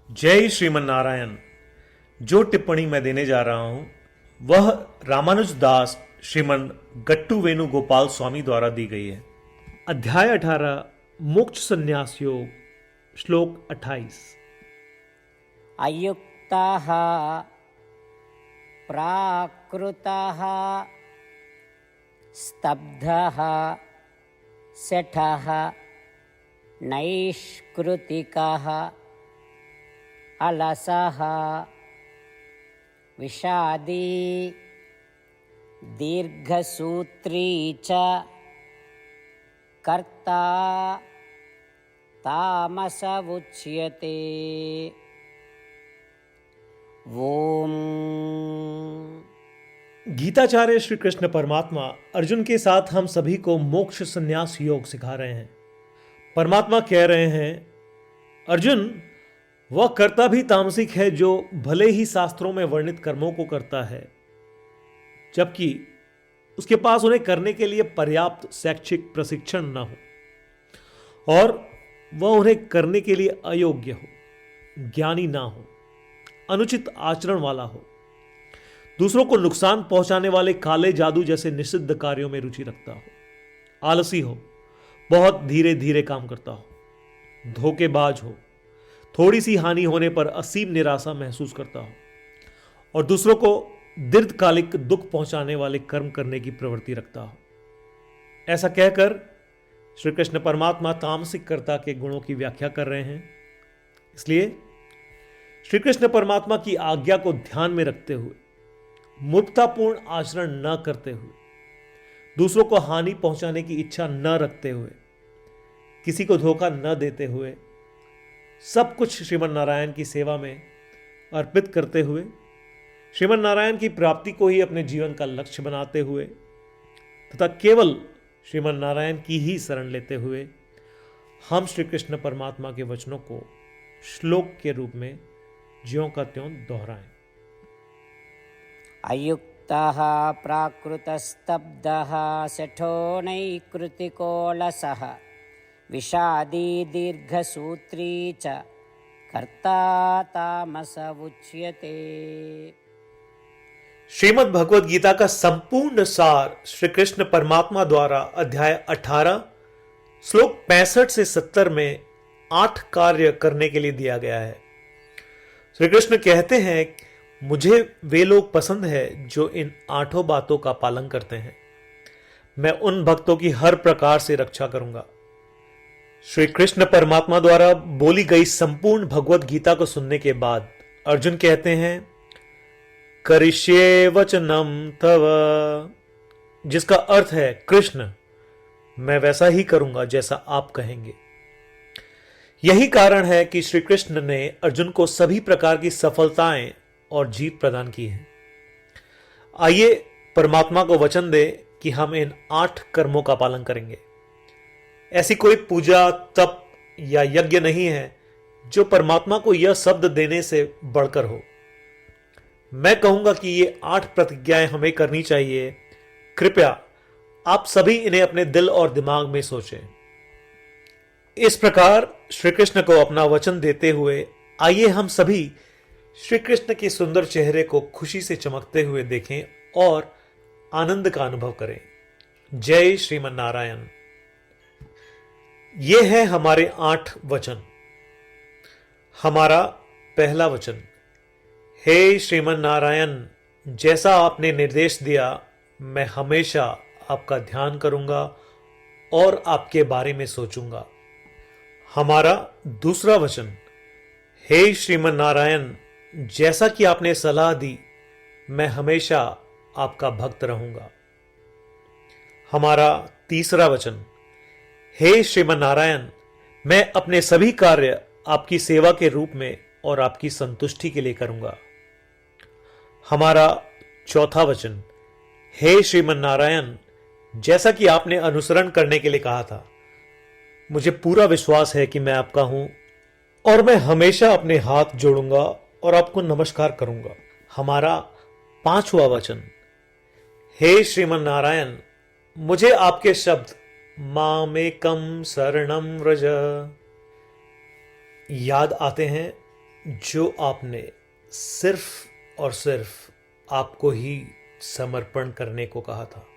जय श्रीमन नारायण। जो टिप्पणी मैं देने जा रहा हूं वह रामानुज दास श्रीमन गट्टू वेणुगोपाल स्वामी द्वारा दी गई है। अध्याय 18 मोक्ष संन्यास योग श्लोक 28। अयुक्ताः प्राकृताः स्तब्धः शठः नैष्कृतिकः अलसः विषादी दीर्घसूत्री च कर्ता तामस उच्यते। ओम। गीताचार्य श्री कृष्ण परमात्मा अर्जुन के साथ हम सभी को मोक्ष संन्यास योग सिखा रहे हैं। परमात्मा कह रहे हैं, अर्जुन, वह कर्ता भी तामसिक है जो भले ही शास्त्रों में वर्णित कर्मों को करता है, जबकि उसके पास उन्हें करने के लिए पर्याप्त शैक्षिक प्रशिक्षण न हो और वह उन्हें करने के लिए अयोग्य हो, ज्ञानी ना हो, अनुचित आचरण वाला हो, दूसरों को नुकसान पहुंचाने वाले काले जादू जैसे निषिद्ध कार्यों में रुचि रखता हो, आलसी हो, बहुत धीरे धीरे काम करता हो, धोखेबाज हो, थोड़ी सी हानि होने पर असीम निराशा महसूस करता हो और दूसरों को दीर्घकालिक दुख पहुंचाने वाले कर्म करने की प्रवृत्ति रखता हो। ऐसा कहकर श्री कृष्ण परमात्मा तामसिक कर्ता के गुणों की व्याख्या कर रहे हैं। इसलिए श्री कृष्ण परमात्मा की आज्ञा को ध्यान में रखते हुए, मूर्खतापूर्ण आचरण न करते हुए, दूसरों को हानि पहुंचाने की इच्छा न रखते हुए, किसी को धोखा न देते हुए, सब कुछ श्रीमन नारायण की सेवा में अर्पित करते हुए, श्रीमन नारायण की प्राप्ति को ही अपने जीवन का लक्ष्य बनाते हुए तथा केवल श्रीमन नारायण की ही शरण लेते हुए हम श्री कृष्ण परमात्मा के वचनों को श्लोक के रूप में ज्यों का त्यों दोहराएं। अयुक्तः प्राकृतस्तब्धः शठो नैकृतिको लसः विषादी दीर्घसूत्री च कर्ता तामस उच्यते। श्रीमद् भगवद गीता का संपूर्ण सार श्री कृष्ण परमात्मा द्वारा अध्याय 18 श्लोक 65 से 70 में 8 कार्य करने के लिए दिया गया है। श्री कृष्ण कहते हैं, मुझे वे लोग पसंद है जो इन 8 बातों का पालन करते हैं। मैं उन भक्तों की हर प्रकार से रक्षा करूंगा। श्री कृष्ण परमात्मा द्वारा बोली गई संपूर्ण भगवद गीता को सुनने के बाद अर्जुन कहते हैं, करिष्ये वचनम तव, जिसका अर्थ है, कृष्ण, मैं वैसा ही करूंगा जैसा आप कहेंगे। यही कारण है कि श्री कृष्ण ने अर्जुन को सभी प्रकार की सफलताएं और जीत प्रदान की है। आइए परमात्मा को वचन दे कि हम इन 8 कर्मों का पालन करेंगे। ऐसी कोई पूजा, तप या यज्ञ नहीं है जो परमात्मा को यह शब्द देने से बढ़कर हो। मैं कहूंगा कि ये 8 प्रतिज्ञाएं हमें करनी चाहिए। कृपया आप सभी इन्हें अपने दिल और दिमाग में सोचें। इस प्रकार श्री कृष्ण को अपना वचन देते हुए आइए हम सभी श्री कृष्ण के सुंदर चेहरे को खुशी से चमकते हुए देखें और आनंद का अनुभव करें। जय श्रीमन नारायण। ये है हमारे 8 वचन। हमारा पहला वचन, हे श्रीमन नारायण, जैसा आपने निर्देश दिया मैं हमेशा आपका ध्यान करूंगा और आपके बारे में सोचूंगा। हमारा दूसरा वचन, हे श्रीमन नारायण, जैसा कि आपने सलाह दी मैं हमेशा आपका भक्त रहूंगा। हमारा तीसरा वचन, हे श्रीमन नारायण, मैं अपने सभी कार्य आपकी सेवा के रूप में और आपकी संतुष्टि के लिए करूंगा। हमारा चौथा वचन, हे श्रीमन नारायण, जैसा कि आपने अनुसरण करने के लिए कहा था, मुझे पूरा विश्वास है कि मैं आपका हूं और मैं हमेशा अपने हाथ जोड़ूंगा और आपको नमस्कार करूंगा। हमारा पांचवा वचन, हे श्रीमन नारायण, मुझे आपके शब्द मामेकम शरणम व्रज याद आते हैं जो आपने सिर्फ और सिर्फ आपको ही समर्पण करने को कहा था।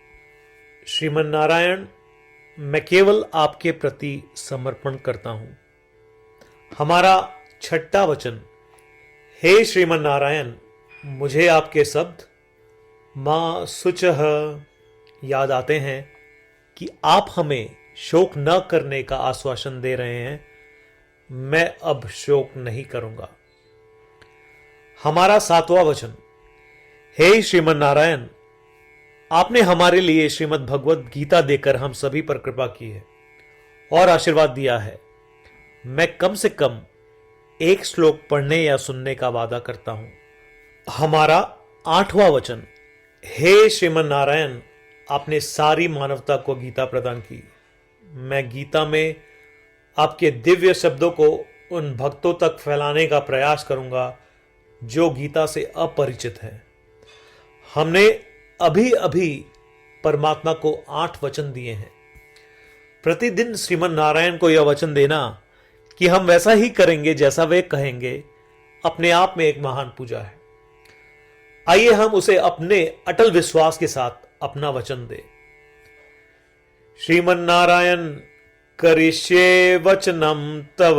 श्रीमन नारायण, मैं केवल आपके प्रति समर्पण करता हूं। हमारा छठा वचन, हे श्रीमन नारायण, मुझे आपके शब्द मां शुचः याद आते हैं कि आप हमें शोक न करने का आश्वासन दे रहे हैं। मैं अब शोक नहीं करूंगा। हमारा सातवां वचन, हे श्रीमन नारायण, आपने हमारे लिए श्रीमद् भगवद गीता देकर हम सभी पर कृपा की है और आशीर्वाद दिया है। मैं कम से कम एक श्लोक पढ़ने या सुनने का वादा करता हूं। हमारा आठवां वचन, हे श्रीमन नारायण, आपने सारी मानवता को गीता प्रदान की। मैं गीता में आपके दिव्य शब्दों को उन भक्तों तक फैलाने का प्रयास करूंगा जो गीता से अपरिचित हैं। हमने अभी अभी परमात्मा को 8 वचन दिए हैं। प्रतिदिन श्रीमन नारायण को यह वचन देना कि हम वैसा ही करेंगे जैसा वे कहेंगे, अपने आप में एक महान पूजा है। आइए हम उसे अपने अटल विश्वास के साथ अपना वचन दें। श्रीमन नारायण करिष्ये वचनम तव,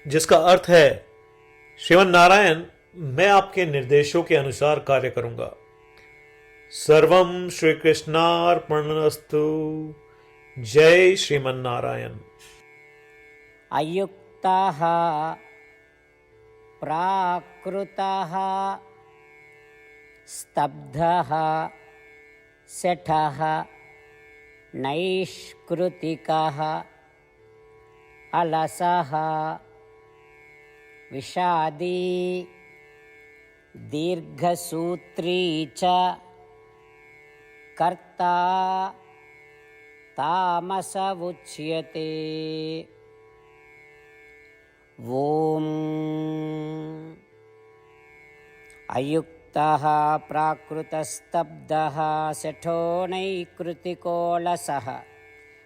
जिसका अर्थ है, श्रीमन नारायण, मैं आपके निर्देशों के अनुसार कार्य करूंगा। सर्वम श्री कृष्णार्पणमस्तु। जय श्रीमन नारायण। अयुक्तः प्राकृतः स्तब्धः शठः नैष्कृतिकः अलसः विषादी दीर्घसूत्री च कर्ता तामस उच्यते। ओम अयुक्तः प्राकृतस्तब्धः शठो नैकृतिको लसः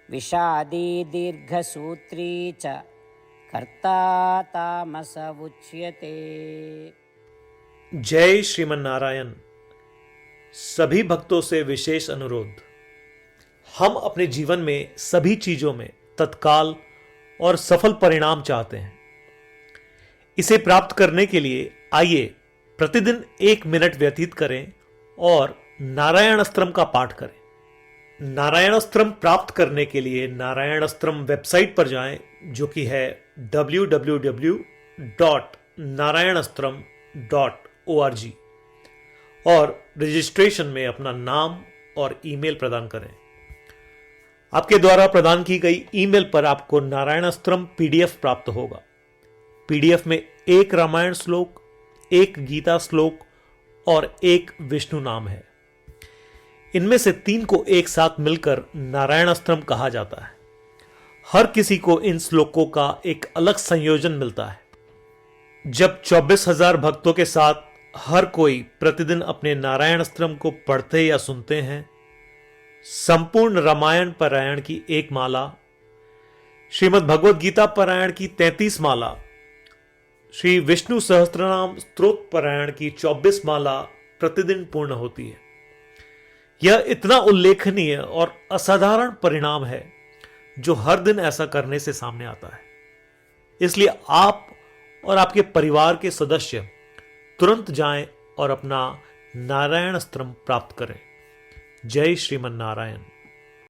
विषादी दीर्घसूत्री च कर्ता तामस उच्यते। जय श्रीमन नारायण। सभी भक्तों से विशेष अनुरोध, हम अपने जीवन में सभी चीजों में तत्काल और सफल परिणाम चाहते हैं। इसे प्राप्त करने के लिए आइए प्रतिदिन 1 मिनट व्यतीत करें और नारायण अस्त्रम का पाठ करें। नारायण अस्त्रम प्राप्त करने के लिए नारायण अस्त्रम वेबसाइट पर जाएं, जो कि है www.narayanastram.org, और रजिस्ट्रेशन में अपना नाम और ईमेल प्रदान करें। आपके द्वारा प्रदान की गई ईमेल पर आपको नारायण अस्त्रम पीडीएफ प्राप्त होगा। पीडीएफ में 1 रामायण श्लोक, 1 गीता श्लोक और 1 विष्णु नाम है। इनमें से 3 को एक साथ मिलकर नारायण अस्त्रम कहा जाता है। हर किसी को इन श्लोकों का एक अलग संयोजन मिलता है। जब 24,000 भक्तों के साथ हर कोई प्रतिदिन अपने नारायण अस्त्रम को पढ़ते या सुनते हैं, संपूर्ण रामायण पारायण की 1 माला, श्रीमद् भगवद गीता पारायण की 33 माला, श्री विष्णु सहस्त्रनाम स्तोत्र पारायण की 24 माला प्रतिदिन पूर्ण होती है। यह इतना उल्लेखनीय और असाधारण परिणाम है जो हर दिन ऐसा करने से सामने आता है। इसलिए आप और आपके परिवार के सदस्य तुरंत जाएं और अपना नारायण अस्त्रम प्राप्त करें। जय श्रीमन नारायण।